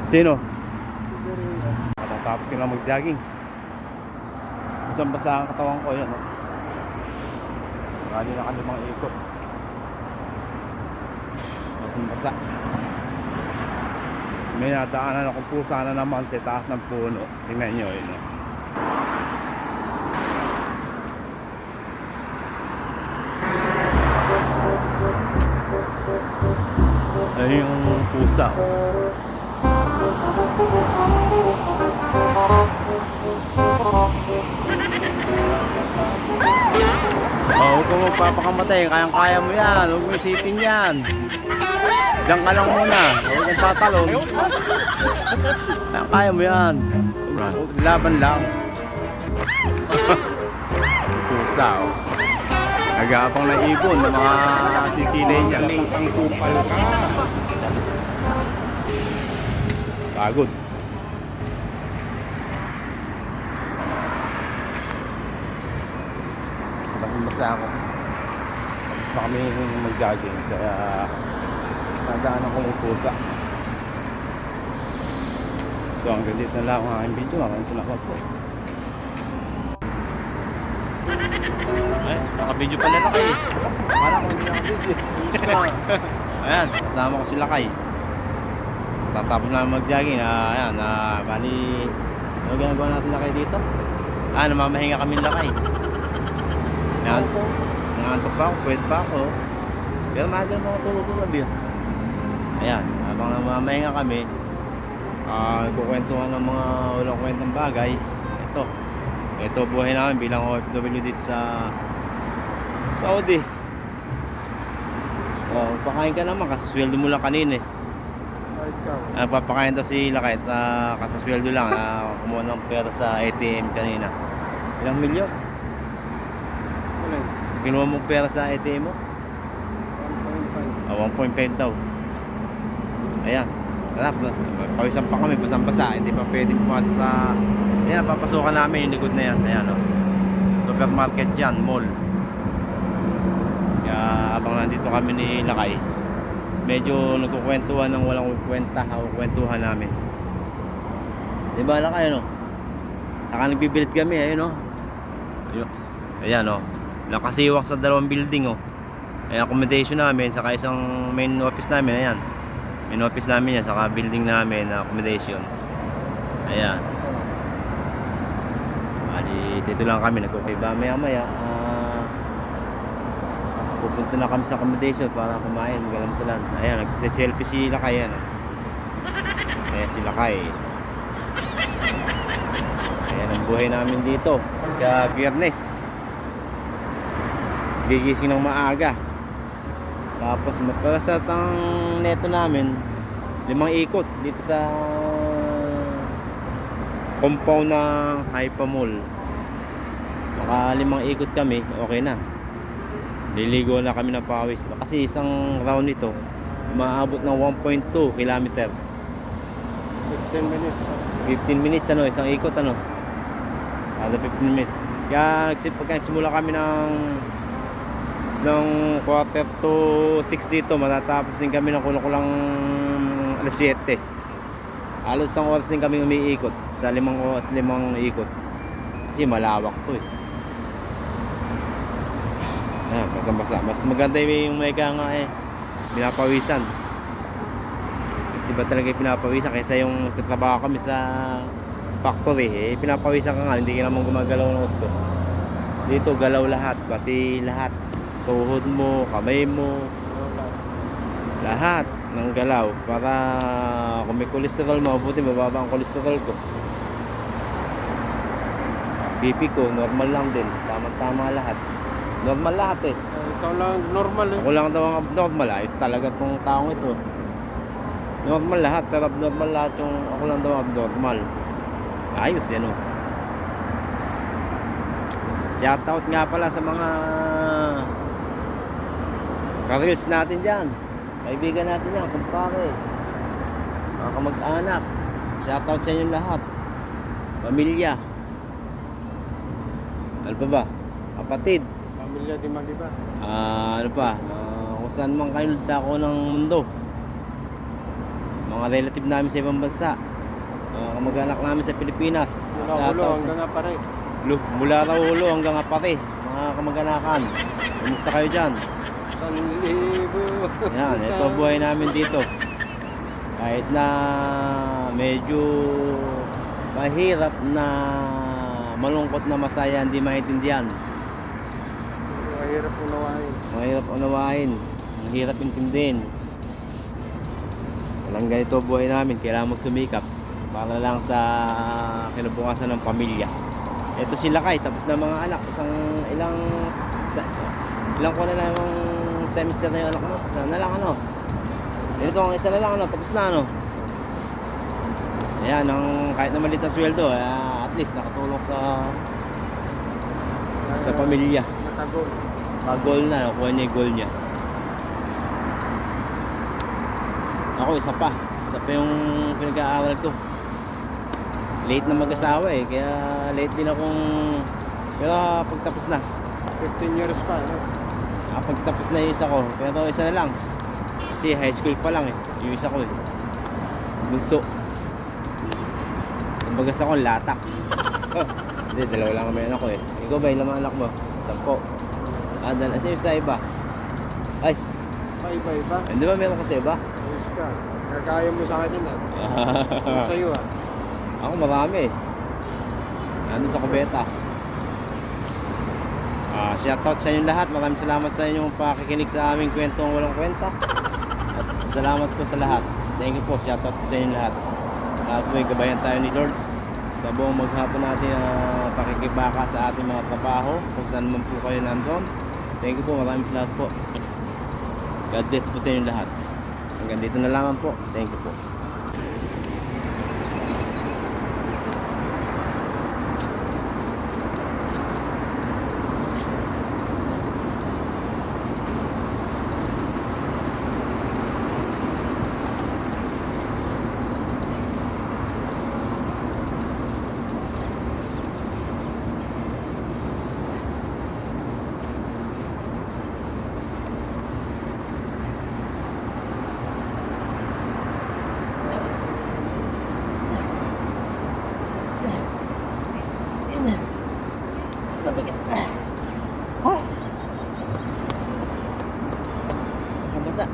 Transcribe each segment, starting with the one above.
Sino? Tapos sila mag-jogging. Basang-basa ang katawan ko, yan. Bali na kalimang ikot. Basang-basa. May nadaanan akong pusa na naman sa taas ng puno. Tingnan nyo, yun. Ayun yung pusa. Huwag kang magpapakamatay. Kayang-kaya mo yan. Huwag mo isipin yan. Diyan ka lang muna. Huwag kang tatalon. Kayang-kaya mo yan. Laban lang. Pusa. Nag-aapang na ibon ng mga sisilay niya. Ang kupal ka. Pagod. Basta ako. Tapos na kami mag-jogging. Kaya nadaanan ko yung pusa. So hanggang dito na lang ang aking video. Maraming salamat po. Naka-video pala na kayo. Wala ko hindi naka-video. Ayan, kasama ko si Lakay. Tatapos na mag-jogging. Ayan, bali, ano ginagawa natin Lakay dito? Namamahinga kami Lakay. Nangantok pa ako, pwede pa ako. Pero maaga mga tulog ko gabi. Ayan, habang namamahinga kami, kukwentuhan ng mga walang kwentang bagay. Ito buhay namin bilang OFW dito sa Saudi. Pakain ka naman kasi sweldo mo lang kanina eh. Papakain daw si Lakay at kasasweldo lang. Kumuha ng pera sa ATM kanina. Ilang milyon? Kinuha mong pera sa ATM mo? 1.5 daw. Ayan. Pawisan pa kami, basang-basa. Hindi pa pwede pumasok sa... Ayan, papasukan namin yung likod na yan. Ayan, supermarket dyan, mall. Kaya abang nandito kami ni Lakay, medyo nagkukwentuhan ng walang kwenta o kwentuhan namin. Diba Lakay, Saka nagbibilit kami, ayun, Ayan, nakasiwak sa dalawang building, Ayan, accommodation namin, saka isang main office namin, ayan. Main office namin yan, saka building namin, accommodation. Ayan. Bali, dito lang kami, nagkukiba maya-maya. Pupunta na kami sa accommodation para kumain, magalamsalan. Ayan, nagse-selfie si Lakay, ayan. Ayan si Lakay. Ayan ang buhay namin dito. Pagka Biyernes, gigising ng maaga. Tapos mapasat ang neto namin 5 ikot dito sa compound ng Haifa Mall. Maka 5 ikot kami, okay na. Liligo na kami ng pawis. Kasi isang round nito maabot ng 1.2 kilometer. 15 minutes. 15 minutes isang ikot Kada 15 minutes. Kaya pagkasimula kami ng quarter to 6 dito, matatapos din kami ng kulang-kulang alas 7. Halos isang oras din kami umiikot sa 5 ikot. Kasi malawak to Ayan, basang-basa. Mas maganda yung may pinapawisan. Kasi ba talaga yung pinapawisan kaysa yung trabaho kami sa factory, pinapawisan ka nga, hindi ka naman gumagalaw ng gusto. Dito galaw lahat, pati lahat. Tuhod mo, kamay mo, lahat ng galaw para kung may cholesterol, mabuti mababa ang cholesterol ko. BP ko normal lang din, tama-tama lahat. Normal lahat Ikaw lang normal Ako lang daw ang abnormal. Ayos talaga tong taong ito. Normal lahat, pero abnormal lahat yung ako lang daw abnormal. Ayos Shoutout nga pala sa mga ka-reels natin dyan. Kaibigan natin yan, kumpare, mga kamag-anak. Shoutout sa inyo lahat. Pamilya. Ano pa ba? Kapatid. Pamilya di Magiba. Ano pa? Kung saan man kayo dako ng mundo. mga relative namin sa ibang bansa, mga kamag-anak namin sa Pilipinas. Mula Shoutout ulo sa- hanggang nga pare. Mula Raulo hanggang Apare, mga kamag-anakan. Kumusta kayo dyan? San libo. Yan, ito buhay namin dito. Kahit na medyo mahirap na malungkot na masaya, hindi maintindihan. Mahirap unawain. Mahirap unawain, mahirap intindihin. Walang ganito buhay namin, kailangan magsumikap para lang sa kinabukasan ng pamilya. Ito si Lakay, tapos na mga anak, ilang ko na lang yung semester na yung anak mo. Isa na lang ano. Ito ang isa na lang ano, tapos na ano. Ayan, kahit na maliit na sweldo, at least nakatulong sa pamilya. Matagol. Goal na, nakuha niya yung goal niya. Ako isa pa yung pinag-aaral ko. Late na mag-asawa eh, kaya late din akong, pero pagtapos na. 15 years pa. No? Pagtapos na yung isa ko, pero isa na lang. Kasi high school pa lang eh, yung isa ko eh. Bunso. Kumbaga sa akong latak. Hindi, dalawa lang kami anak ko eh. Ikaw ba, ilang mga anak mo? 10. Kasi yung sa iba. Ay, Iba-iba. hindi ba meron kasi iba? Ayos ka. Kagaya mo sa akin yun ah. Sa'yo ah. Ako marami eh. Nandun sa Kubeta. Shoutout sa inyo lahat. Maraming salamat sa inyong pakikinig sa aming kwentong walang kwenta. At salamat po sa lahat. Thank you po. Shoutout po sa inyo lahat. Lahat po ay gabayan tayo ni Lords sa buong maghapon natin pakikibaka sa ating mga trabaho kung saan man po kayo nandun. Thank you po. Maraming salamat po. God bless po sa inyo lahat. Hanggang dito na lamang po. Thank you po. Basa.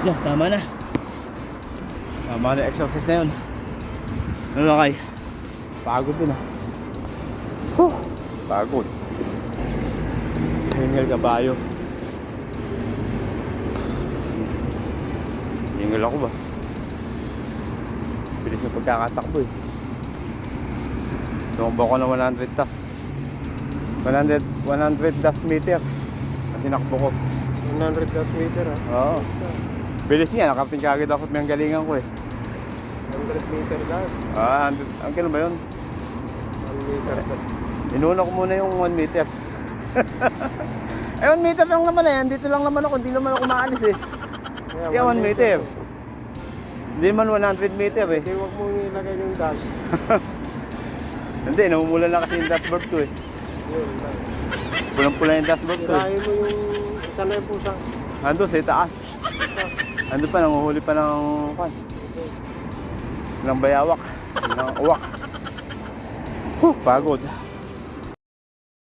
Na, tama na. Tama na exercise na yun. Ano na kay? Pagod din ah. Pagod. Hingal kabayo. Hingal ako ba? Bilis na pagkakatakbo eh. Tumaba ko na 100 tas. 100 das meter. At tinakbo ko. 100 meter ah. Oo. Bilis niya, nakarating ka agad ako at may ang galingan ko eh. 100 meter gas. Ang kailan ba yun? 1 meter. Inuna ko muna yung 1 meter. Eh 1 meter lang naman eh, dito lang naman ako, hindi naman ako maalis eh. Kaya 1 meter. Hindi naman 100 meter eh. Hindi, huwag mo ilagay yung gas. Hindi, namumula na kasi yung dashboard ko eh. Yun lang. Pulang-pula yung dashboard ko eh. Sirahin mo yung Saan na yung pusa? Ando sa itaas. Ando pa, nanguhuli pa ng kan. Ng bayawak. Ng uwak. Pagod.